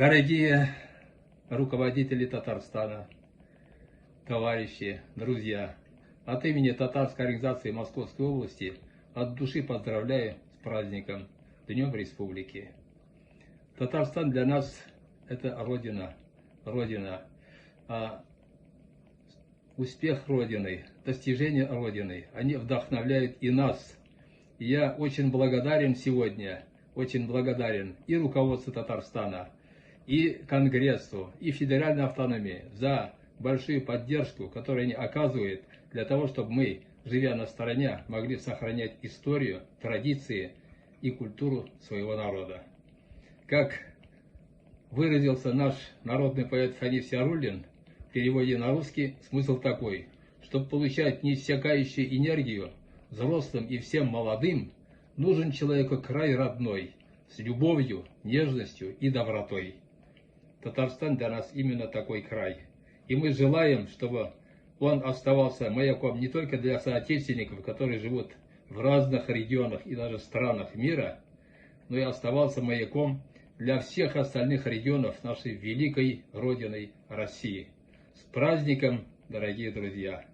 Дорогие руководители Татарстана, товарищи, друзья, от имени Татарской организации Московской области от души поздравляю с праздником, Днем Республики. Татарстан для нас это Родина, а успех Родины, достижения Родины, они вдохновляют и нас. И я очень благодарен сегодня, и руководству Татарстана, и Конгрессу, и Федеральной автономии за большую поддержку, которую они оказывают для того, чтобы мы, живя на стороне, могли сохранять историю, традиции и культуру своего народа. Как выразился наш народный поэт Фанис Яруллин, в переводе на русский смысл такой: чтобы получать неиссякающую энергию взрослым и всем молодым, нужен человеку край родной, с любовью, нежностью и добротой. Татарстан для нас именно такой край. И мы желаем, чтобы он оставался маяком не только для соотечественников, которые живут в разных регионах и даже странах мира, но и оставался маяком для всех остальных регионов нашей великой Родины России. С праздником, дорогие друзья!